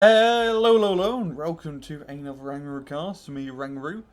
Hello, and welcome to another RANGROO cast, me, RANGROO.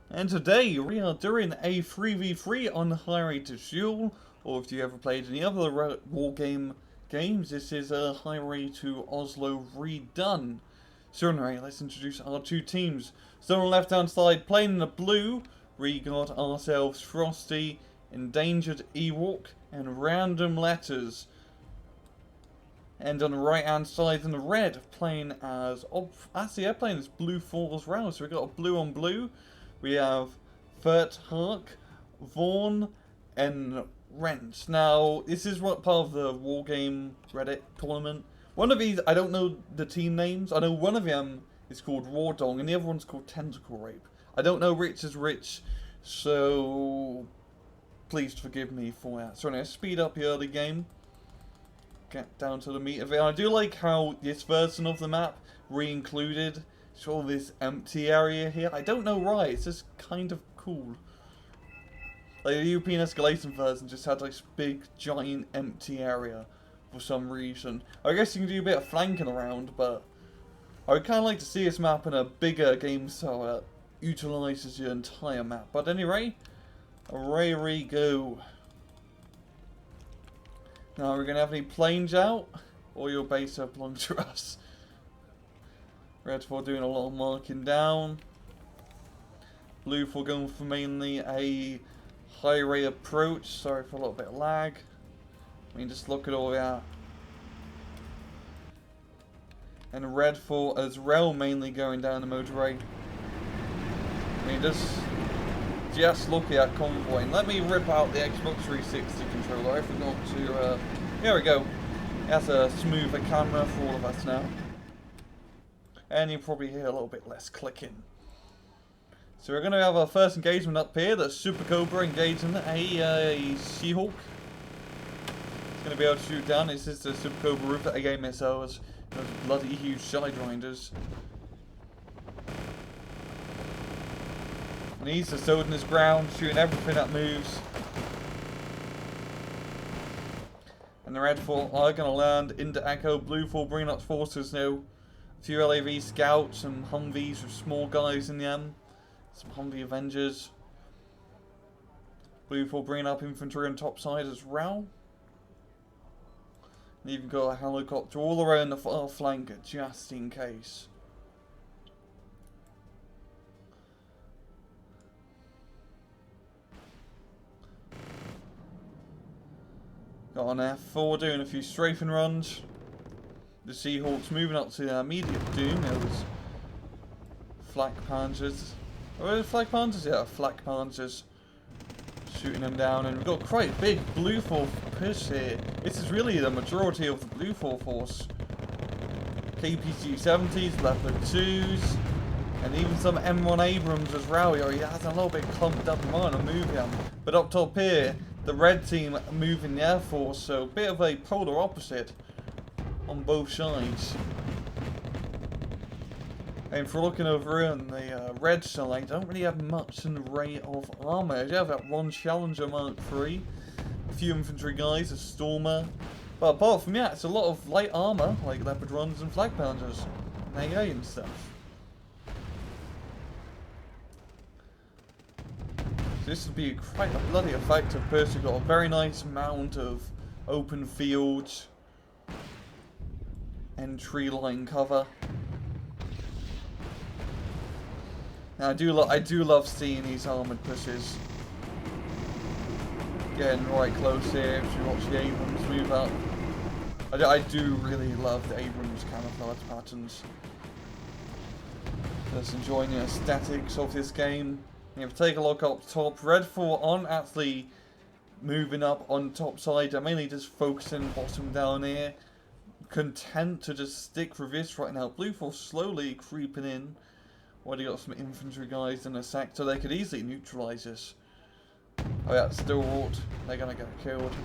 And today we are doing a 3v3 on Highway to Seoul, or if you ever played any other Wargame games, this is a Highway to Oslo redone. So anyway, let's introduce our two teams. So on the left hand side, playing in the blue, we got ourselves Frosty, Endangered Ewok, and Random Letters. And on the right hand side in the red, playing as, actually they're playing as blue 4 as well, so we've got a blue on blue. We have Fert Hark, Vaughn, and Rent. Now, this is what part of the Wargame Reddit tournament. One of these, I don't know the team names. I know one of them is called Wardong, and the other one's called Tentacle Rape. I don't know which is which, so please forgive me for that. So anyway, speed up the early game. Get down to the meat of it. I do like how this version of the map re-included sort of this empty area here. I don't know why, it's just kind of cool. Like the European Escalation version just had this big giant empty area for some reason. I guess you can do a bit of flanking around, but I would kind of like to see this map in a bigger game so that utilises your entire map. But anyway, away we go. Now, we're going to have any planes out, or your base belongs to us. Red 4 doing a lot of marking down. Blue 4 going for mainly a highway approach. Sorry for a little bit of lag. I mean, just look at all that. And Red 4 as well, mainly going down the motorway. I mean, just look at that convoy. And let me rip out the Xbox 360 controller. I forgot to, here we go. That's a smoother camera for all of us now. And you'll probably hear a little bit less clicking. So we're going to have our first engagement up here. That's Super Cobra engaging a Seahawk. It's going to be able to shoot down. This is the Super Cobra roof at again missiles. Those bloody huge sidewinders. And he's just holding his ground, shooting everything that moves. And the Red 4 are going to land into Echo. Blue 4 bringing up forces now. A few LAV scouts, some Humvees with small guys in them. Some Humvee Avengers. Blue 4 bringing up infantry on top side as well. And you've got a helicopter all around the far flank just in case. Got an F4 doing a few strafing runs. The Seahawks moving up to immediate doom. There was flak panzers. Oh, was it flak panzers? Yeah, flak panzers. Shooting them down, and we've got quite a big blue 4 push here. This is really the majority of the blue 4 force. KPC-70s, Leopard 2s, and even some M1 Abrams as well. He has a little bit clumped up and on to move him. But up top here, the red team moving the Air Force, so a bit of a polar opposite on both sides. And if we're looking over on the red side, don't really have much in the way of armour. You have that one Challenger Mark III, a few infantry guys, a Stormer. But apart from that, it's a lot of light armour, like Leopard Runs and Flag Pounders, and AA and stuff. This would be quite a bloody effective person. You've got a very nice amount of open fields and tree line cover. Now I do love seeing these armoured pushes. Getting right close here if you watch the Abrams move up. I do really love the Abrams camouflage patterns. Just enjoying the aesthetics of this game. If you take a look up top, Red 4 aren't actually moving up on top side. They're mainly just focusing bottom down here. Content to just stick with this right now. Blue 4 slowly creeping in. Already got some infantry guys in a sector. They could easily neutralise this. Oh yeah, Stalwart. They're going to get killed.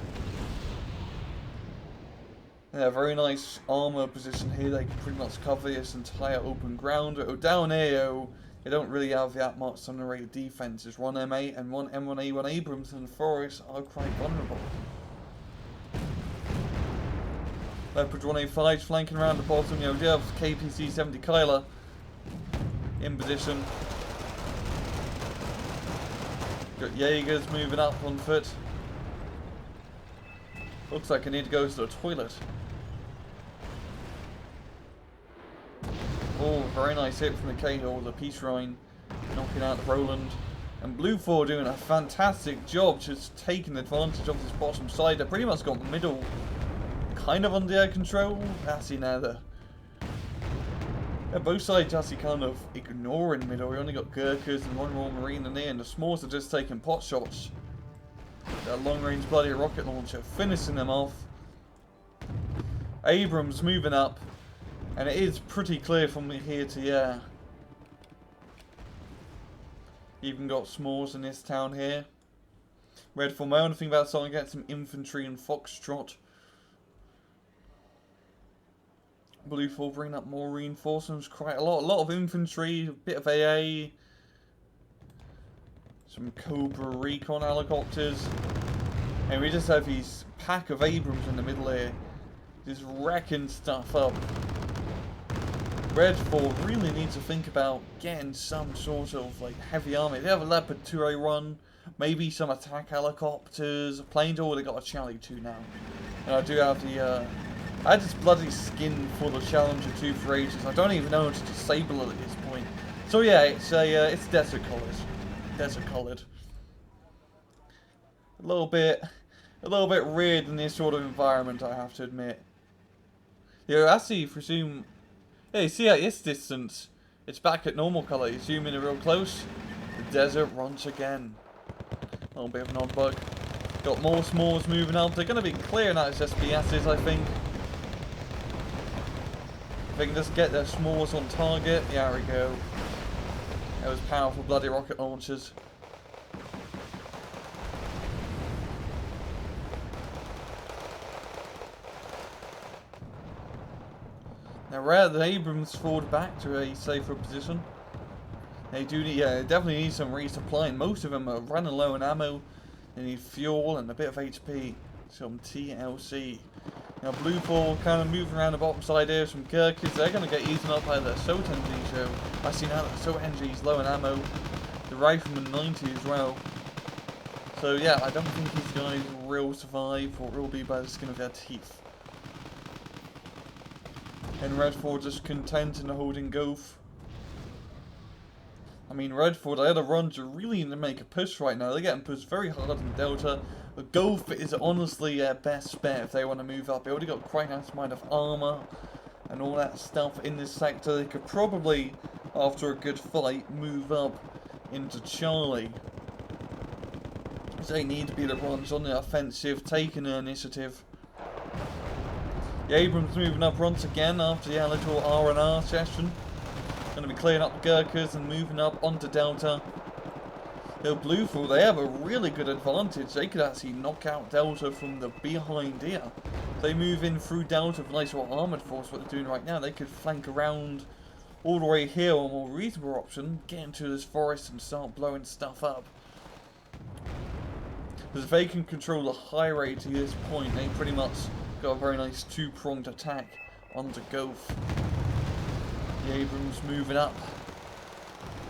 Yeah, very nice armour position here. They can pretty much cover this entire open ground. Oh, down here, they don't really have that much on the rate of defences. One M8 and one M1A1 Abrams in the forest are quite vulnerable. Leopard 185 flanking around the bottom. You know, we have KPC 70 Kyler in position. Got Jaegers moving up on foot. Looks like I need to go to the toilet. Oh, very nice hit from the Cahill, the Peace Rhine, knocking out the Roland. And Blue 4 doing a fantastic job just taking advantage of this bottom side. They pretty much got middle kind of under their control. Actually, now both sides actually kind of ignoring middle. We only got Gurkhas and one Royal Marine in there, and the Smalls are just taking pot shots. That long range bloody rocket launcher finishing them off. Abrams moving up, and it is pretty clear from here to here. Even got Smalls in this town here. Red 4, my only thing about starting to get some infantry and Foxtrot. Blue 4 bringing up more reinforcements, quite a lot of infantry, a bit of AA, some Cobra recon helicopters, and we just have these pack of Abrams in the middle here, just wrecking stuff up. Red 4 really needs to think about getting some sort of like heavy army. They have a Leopard 2A1, maybe some attack helicopters, planes. Oh, they got a Charlie 2 now, and I do have the I had this bloody skin for the Challenger 2 for ages. I don't even know how to disable it at this point. So yeah, it's desert coloured. Desert coloured. A little bit weird in this sort of environment, I have to admit. Yeah, actually, if you zoom, yeah, you see at this distance, it's back at normal colour. You zoom in real close, the desert once again. A little bit of an odd bug. Got more Smalls moving up. They're going to be clearing out his SBSs, I think. If they can just get their Smalls on target, yeah, there we go. Those powerful bloody rocket launchers. Now, rare that Abrams forward back to a safer position. They do need, yeah, they definitely need some resupplying. Most of them are running low on ammo. They need fuel and a bit of HP. Some TLC. Now, Blue 4 kind of moving around the bottom side here. Some Gurkhas, they're going to get eaten up by the Assault NG. So, I see now that Assault NG is low on ammo. The Rifleman 90 as well. So, yeah, I don't think these guys will survive or will be by the skin of their teeth. And Red 4 just content in the holding Gulf. I mean, Red 4, they had a run to really make a push right now. They're getting pushed very hard in Delta. The Gulf is honestly their best bet if they want to move up. They already got quite a nice amount of armour and all that stuff in this sector. They could probably, after a good fight, move up into Charlie. They need to be the ones on the offensive, taking the initiative. The Abrams moving up once again after the little R&R session. Going to be clearing up the Gurkhas and moving up onto Delta. The Blue 4, they have a really good advantage. They could actually knock out Delta from the behind here. If they move in through Delta with a nice little armoured force, what they're doing right now, they could flank around all the way here, a more reasonable option, get into this forest and start blowing stuff up. Because if they can control the high rate to this point, they pretty much got a very nice two-pronged attack onto Gulf. The Abrams moving up.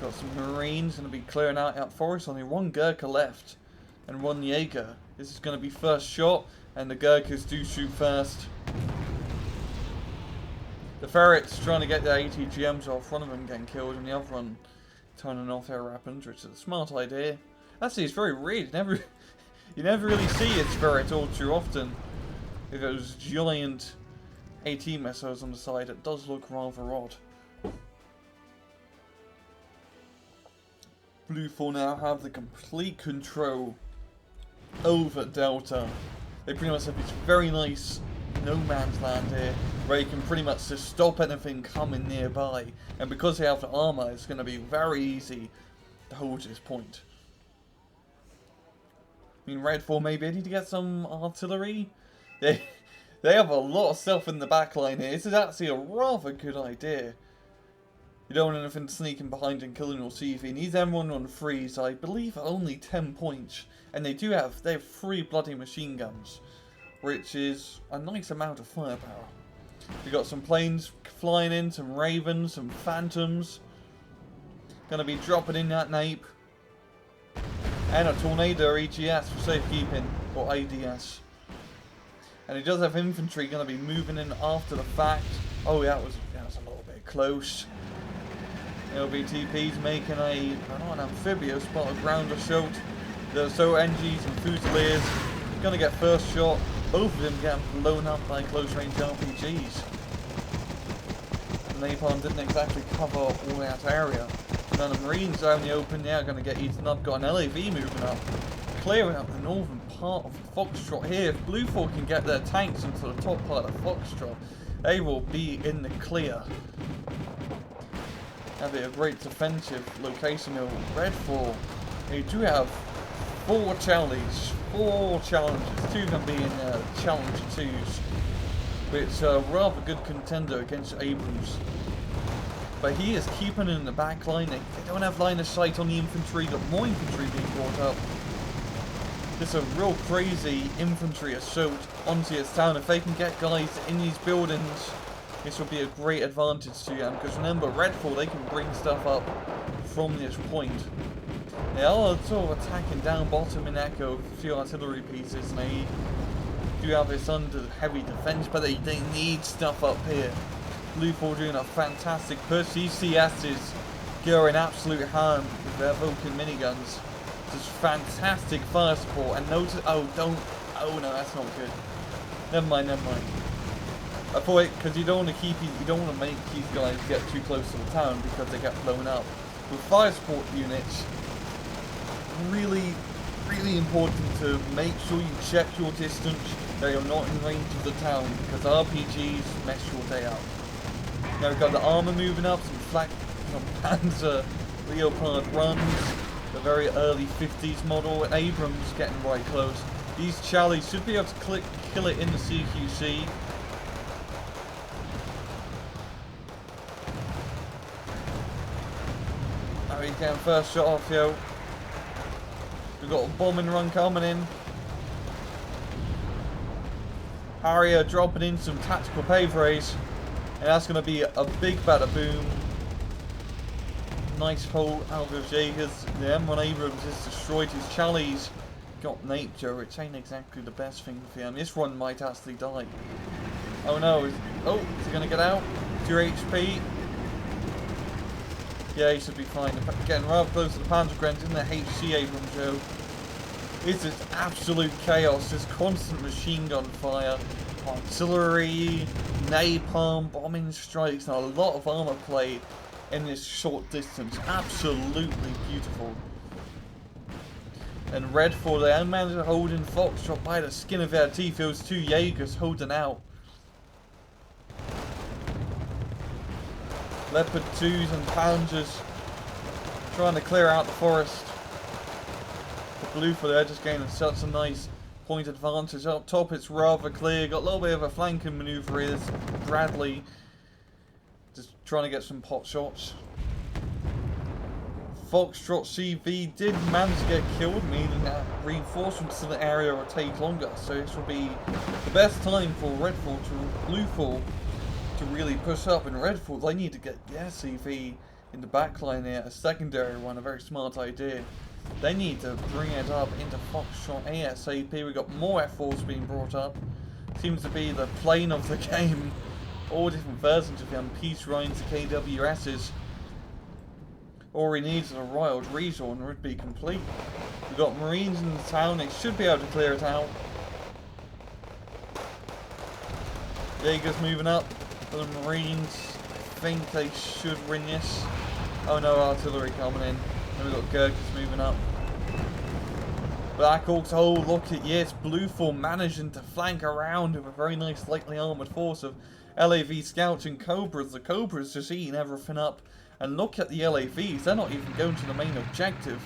Got some Marines going to be clearing out that forest. Only one Gurkha left and one Jaeger. This is going to be first shot, and the Gurkhas do shoot first. The Ferrets trying to get their ATGMs off. One of them getting killed, and the other one turning off their weapons, which is a smart idea. Actually, it's very weird. You never really see its Ferret all too often. With those giant AT missiles on the side, it does look rather odd. Blue 4 now have the complete control over Delta. They pretty much have this very nice no man's land here, where you can pretty much just stop anything coming nearby. And because they have the armor, it's going to be very easy to hold this point. I mean, Red 4 maybe need to get some artillery. They have a lot of stuff in the backline here. This is actually a rather good idea. You don't want anything sneaking behind and killing your CV. Needs everyone on freeze, I believe only 10 points. And they have 3 bloody machine guns. which is a nice amount of firepower. We got some planes flying in, some ravens, some phantoms. Gonna be dropping in that nape. And a tornado EGS for safekeeping, or ADS. And he does have infantry gonna be moving in after the fact. Oh, that was a little bit close. LBTP's making an amphibious, but a ground assault. The assault NGs and Fusiliers gonna get first shot. Both of them getting blown up by close range RPGs. The Napalm didn't exactly cover all that area. Now the Marines out in the open, they are going to get eaten up. Got an LAV moving up, clearing up the northern part of Foxtrot here. If Bluefall can get their tanks into the top part of Foxtrot, they will be in the clear. That'd be a great defensive location here. Redfall, they do have 4 challenges, 2 of them being Challenger 2s, which are a rather good contender against Abrams. But he is keeping it in the back line. They don't have line of sight on the infantry, got more infantry being brought up. This is a real crazy infantry assault onto his town. If they can get guys in these buildings, this will be a great advantage to them. Because remember, Redfall, they can bring stuff up from this point. They are sort of attacking down bottom in Echo with a few artillery pieces, and they do have this under heavy defense, but they need stuff up here. Bluefall doing a fantastic push. These CSs going absolute ham with their Vulcan miniguns. Just fantastic fire support. And notice, oh no, that's not good. Never mind. I thought because you don't want to make these guys get too close to the town because they get blown up. With fire support units, really important to make sure you check your distance. They are not in range of the town because RPGs mess your day up. Now we've got the armour moving up, some Panzer Leopard runs, the very early 50s model, and Abrams getting right close. These Charlies should be able to kill it in the CQC. Now he's getting first shot off, yo. We've got a bombing run coming in. Harrier dropping in some tactical pave rays. And that's going to be a big bada boom. Nice hole out of Jaegers. The M1 Abrams has destroyed his Charlies. Got nature, which ain't exactly the best thing for him. This one might actually die. Oh no, is he going to get out? 2 HP. Yeah, he should be fine. Getting rather close to the Panzergrenz in the HC Abrams, Joe. This is absolute chaos. This constant machine gun fire. Artillery, napalm, bombing strikes, and a lot of armor play in this short distance. Absolutely beautiful. And Redfall, they managed to hold in Foxtrot by the skin of their teeth. Those 2 Jaegers holding out. Leopard 2s and Panzers trying to clear out the forest. The Bluefall, they're just gaining such a nice point advantage. Up top it's rather clear. Got a little bit of a flanking manoeuvre here. Bradley just trying to get some pot shots. Foxtrot CV did manage to get killed, meaning that reinforcements to the area will take longer. So this will be the best time for Bluefall to really push up. In Redfall, they need to get their CV in the backline there. A secondary one, a very smart idea. They need to bring it up into Foxtrot ASAP. We've got more F4s being brought up. Seems to be the plane of the game. All different versions of them. Peace Rhines, KWSs. All he needs is a Royal Resort and it would be complete. We've got Marines in the town. They should be able to clear it out. Jaegers moving up. For the Marines, I think they should win this. Oh no, artillery coming in. Then we've got Gurkhas moving up. Black Hawks, oh look at, yes, Bluefall managing to flank around with a very nice lightly armoured force of LAV Scouts and Cobras. The Cobras just eating everything up. And look at the LAVs, they're not even going to the main objective.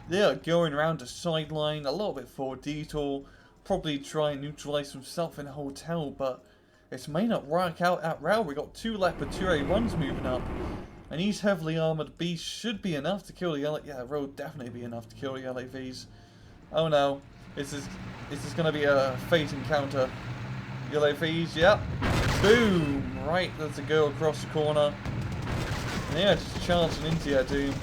They are going around a sideline, a little bit forward detour, probably try and neutralise himself in a hotel, but it may not work out that well. We've got 2 Leopard 2A1s moving up. And these heavily armoured beasts should be enough to kill the LAVs. Yeah, will definitely be enough to kill the LAVs. Oh no. Is this going to be a fate encounter? Yellow phase, yep. Boom! Right, there's a go across the corner. And yeah, just charging into your doom.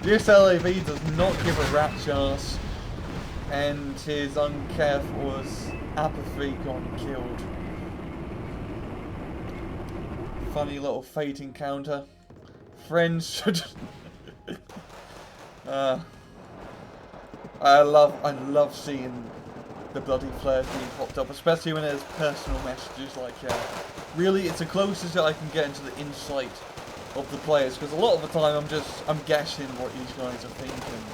This LAV does not give a rat's ass. And his uncareful apathy got killed. Funny little fate encounter. Friends should... I love seeing the bloody flares being popped up, especially when there's personal messages like, really, it's the closest that I can get into the insight of the players, because a lot of the time I'm guessing what these guys are thinking.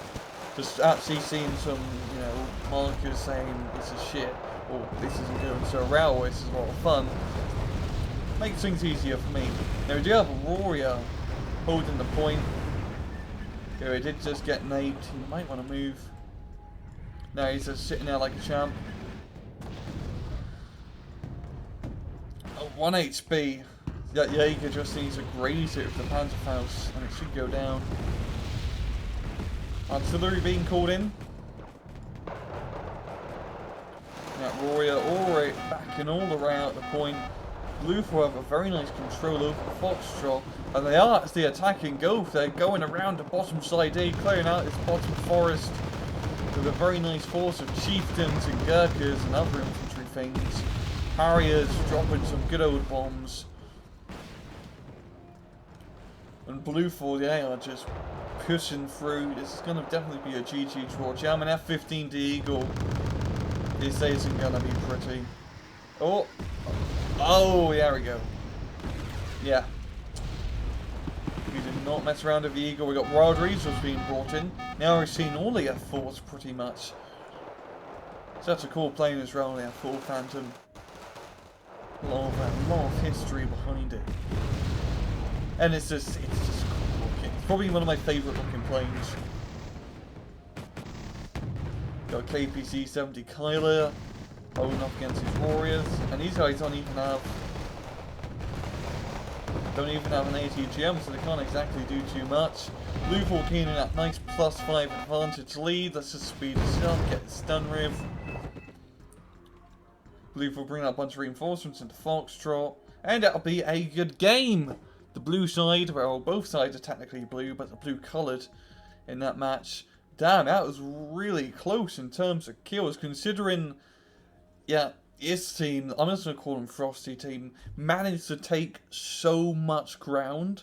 Just actually seeing some, you know, markers saying this is shit, or this isn't going so well, or this is a lot of fun. Makes things easier for me. Now we do have a warrior holding the point. Yeah, he did just get named. He might want to move. No, he's just sitting there like a champ. Oh, 1 HP. That Jaeger just needs to graze it with the Panzerfaust, and it should go down. Artillery being called in. That warrior already backing all the way out the point. Blue have a very nice control over the Foxtrot, and they are actually attacking Golf. They're going around the bottom side here, clearing out this bottom forest with a very nice force of chieftains and Gurkhas and other infantry things. Harriers dropping some good old bombs. And Blue 4, they are just pushing through. This is going to definitely be a GG draw. Jamming F-15 to Eagle. This isn't going to be pretty. Oh, there we go. Yeah. We did not mess around with the Eagle. We got Wild Resource being brought in. Now we've seen all the F4s pretty much. Such a cool plane as well, the F4 Phantom. A lot of history behind it. And it's just cool looking. It's probably one of my favourite looking planes. Got KPC-70 Kyler holding up against his warriors, and these guys don't even have an ATGM, so they can't exactly do too much. Blue 14 in that nice +5 advantage lead. Let's just speed this up, get the stun riv. Blue will bring out a bunch of reinforcements into Foxtrot, and that'll be a good game. The blue side, well, both sides are technically blue, but the blue coloured in that match. Damn, that was really close in terms of kills, considering, yeah, his team, I'm just going to call them Frosty team, managed to take so much ground.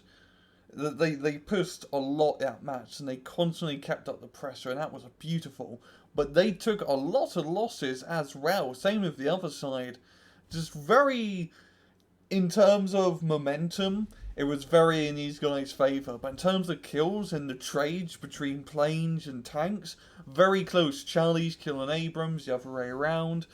They pushed a lot that match, and they constantly kept up the pressure, and that was beautiful. But they took a lot of losses as well, same with the other side. Just very, in terms of momentum, it was very in these guys' favour. But in terms of kills and the trades between planes and tanks, very close. Charlie's killing Abrams, the other way around.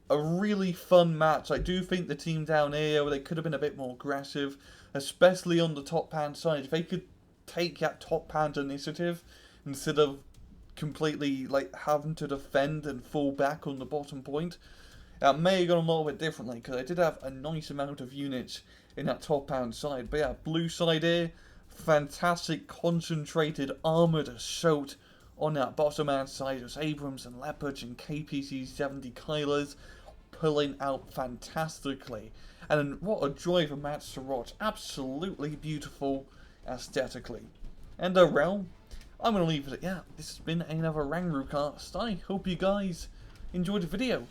A really fun match. I do think the team down here, they could have been a bit more aggressive, especially on the top hand side. If they could take that top hand initiative instead of completely like having to defend and fall back on the bottom point, that may have gone a little bit differently, because I did have a nice amount of units in that top hand side. But yeah, blue side here, fantastic concentrated armoured assault on that bottom hand side. There's Abrams and Leopards and KPC-70 Kylers pulling out fantastically. And what a joy of a match to watch. Absolutely beautiful aesthetically. And well, I'm going to leave it at that. This has been another RANGROO cast. I hope you guys enjoyed the video.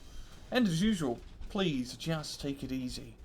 And as usual, please just take it easy.